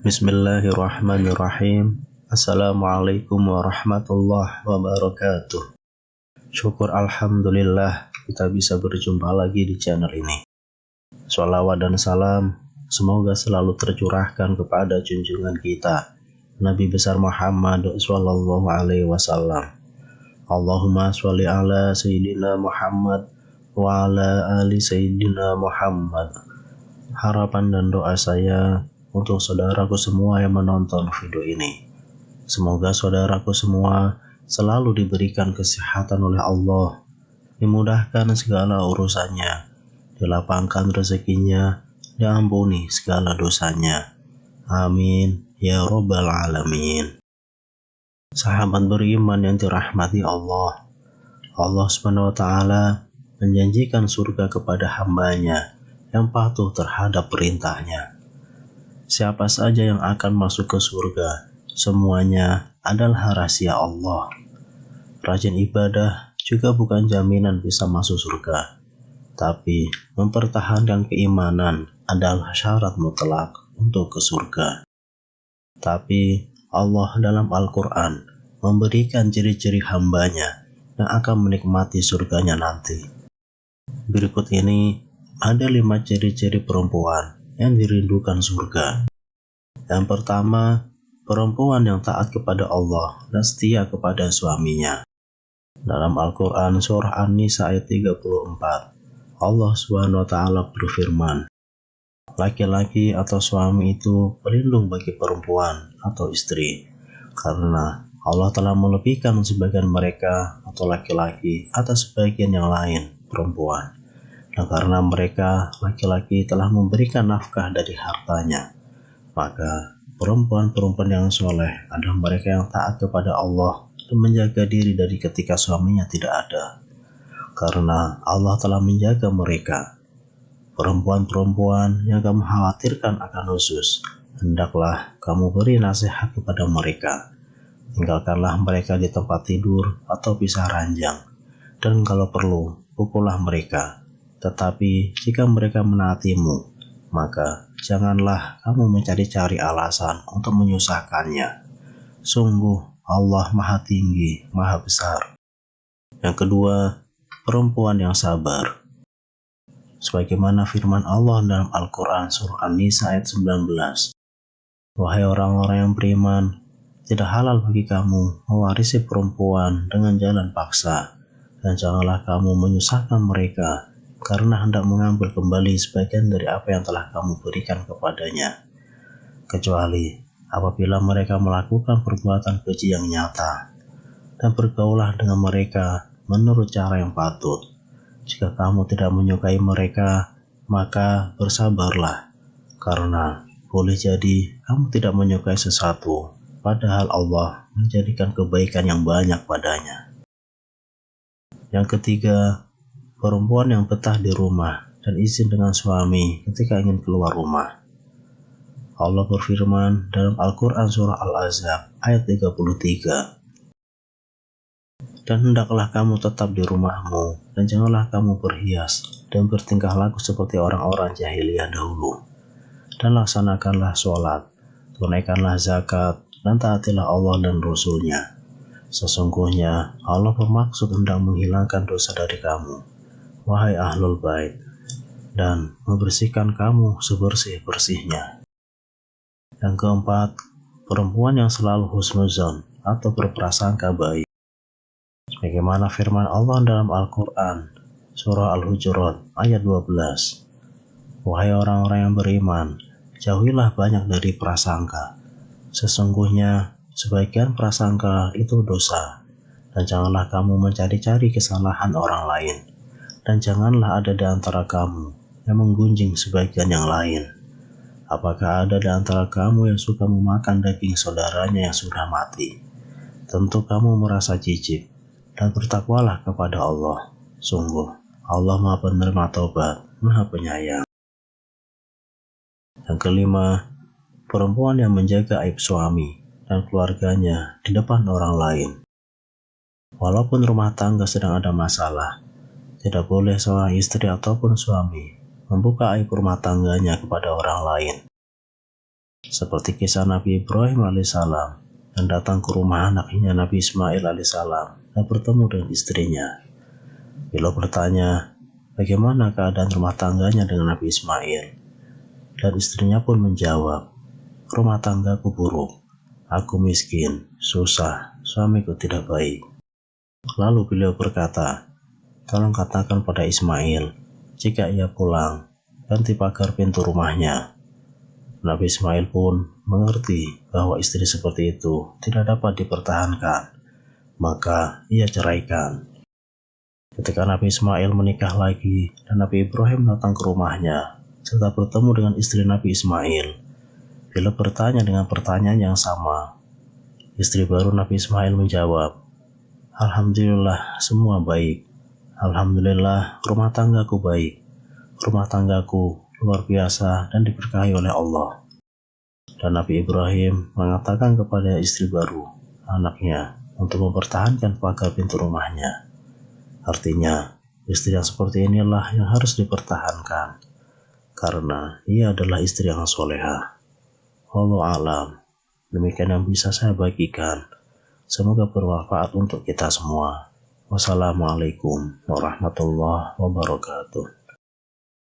Bismillahirrahmanirrahim. Assalamualaikum warahmatullahi wabarakatuh. Syukur alhamdulillah kita bisa berjumpa lagi di channel ini. Shalawat dan salam semoga selalu tercurahkan kepada junjungan kita Nabi besar Muhammad sallallahu alaihi wasallam. Allahumma sholli ala sayyidina Muhammad wa ala ali sayyidina Muhammad. Harapan dan doa saya untuk saudaraku semua yang menonton video ini. Semoga saudaraku semua selalu diberikan kesehatan oleh Allah, dimudahkan segala urusannya, dilapangkan rezekinya, diampuni segala dosanya. Amin ya robbal alamin. Sahabat beriman yang dirahmati Allah, Allah SWT menjanjikan surga kepada hambanya yang patuh terhadap perintahnya. Siapa saja yang akan masuk ke surga, semuanya adalah rahasia Allah. Rajin ibadah juga bukan jaminan bisa masuk surga, tapi mempertahankan keimanan adalah syarat mutlak untuk ke surga. Tapi Allah dalam Al-Quran memberikan ciri-ciri hambanya yang akan menikmati surganya nanti. Berikut ini ada 5 ciri-ciri perempuan yang dirindukan surga. Yang pertama, perempuan yang taat kepada Allah dan setia kepada suaminya. Dalam Al-Quran surah An-Nisa ayat 34, Allah SWT berfirman, laki-laki atau suami itu pelindung bagi perempuan atau istri, karena Allah telah melebihkan sebagian mereka atau laki-laki atas sebagian yang lain, perempuan. Dan karena mereka laki-laki telah memberikan nafkah dari hartanya, maka perempuan-perempuan yang soleh adalah mereka yang taat kepada Allah dan menjaga diri dari ketika suaminya tidak ada, karena Allah telah menjaga mereka. Perempuan-perempuan yang kamu khawatirkan akan usus, hendaklah kamu beri nasihat kepada mereka. Tinggalkanlah mereka di tempat tidur atau pisah ranjang, dan kalau perlu pukullah mereka. Tetapi jika mereka menaatimu, maka janganlah kamu mencari-cari alasan untuk menyusahkannya. Sungguh Allah Maha Tinggi, Maha Besar. Yang kedua, perempuan yang sabar. Sebagaimana firman Allah dalam Al-Quran surah An-Nisa ayat 19, wahai orang-orang yang beriman, tidak halal bagi kamu mewarisi perempuan dengan jalan paksa, dan janganlah kamu menyusahkan mereka karena hendak mengambil kembali sebagian dari apa yang telah kamu berikan kepadanya, kecuali apabila mereka melakukan perbuatan keji yang nyata, dan bergaulah dengan mereka menurut cara yang patut. Jika kamu tidak menyukai mereka, maka bersabarlah, karena boleh jadi kamu tidak menyukai sesuatu, padahal Allah menjadikan kebaikan yang banyak padanya. Yang ketiga, perempuan yang betah di rumah dan izin dengan suami ketika ingin keluar rumah. Allah berfirman dalam Al-Quran surah Al-Ahzab ayat 33, dan hendaklah kamu tetap di rumahmu, dan janganlah kamu berhias dan bertingkah laku seperti orang-orang jahiliyah dahulu. Dan laksanakanlah sholat, tunaikanlah zakat, dan taatilah Allah dan Rasul-Nya. Sesungguhnya Allah bermaksud hendak menghilangkan dosa dari kamu, wahai ahlul bait, dan membersihkan kamu sebersih-bersihnya. Yang keempat, perempuan yang selalu husnuzon atau berprasangka baik. Sebagaimana firman Allah dalam Al-Quran surah Al-Hujurat ayat 12, wahai orang-orang yang beriman, jauhilah banyak dari prasangka. Sesungguhnya sebagian prasangka itu dosa, dan janganlah kamu mencari-cari kesalahan orang lain, dan janganlah ada di antara kamu yang menggunjing sebagian yang lain. Apakah ada di antara kamu yang suka memakan daging saudaranya yang sudah mati? Tentu kamu merasa jijik, dan bertakwalah kepada Allah. Sungguh Allah Maha penerima taubat, Maha Penyayang. Yang kelima, perempuan yang menjaga aib suami dan keluarganya di depan orang lain. Walaupun rumah tangga sedang ada masalah, tidak boleh seorang istri ataupun suami membuka aib rumah tangganya kepada orang lain. Seperti kisah Nabi Ibrahim alaihissalam yang datang ke rumah anaknya Nabi Ismail alaihissalam dan bertemu dengan istrinya. Beliau bertanya, bagaimana keadaan rumah tangganya dengan Nabi Ismail? Dan istrinya pun menjawab, rumah tanggaku buruk, aku miskin, susah, suamiku tidak baik. Lalu beliau berkata, tolong katakan pada Ismail, jika ia pulang, ganti pagar pintu rumahnya. Nabi Ismail pun mengerti bahwa istri seperti itu tidak dapat dipertahankan, maka ia ceraikan. Ketika Nabi Ismail menikah lagi dan Nabi Ibrahim datang ke rumahnya, serta bertemu dengan istri Nabi Ismail, beliau bertanya dengan pertanyaan yang sama. Istri baru Nabi Ismail menjawab, alhamdulillah semua baik. Alhamdulillah rumah tanggaku baik. Rumah tanggaku luar biasa dan diberkahi oleh Allah. Dan Nabi Ibrahim mengatakan kepada istri baru, anaknya, untuk mempertahankan pagar pintu rumahnya. Artinya, istri yang seperti inilah yang harus dipertahankan, karena ia adalah istri yang soleha. Wallahu a'lam. Demikian yang bisa saya bagikan. Semoga bermanfaat untuk kita semua. Wassalamualaikum warahmatullahi wabarakatuh.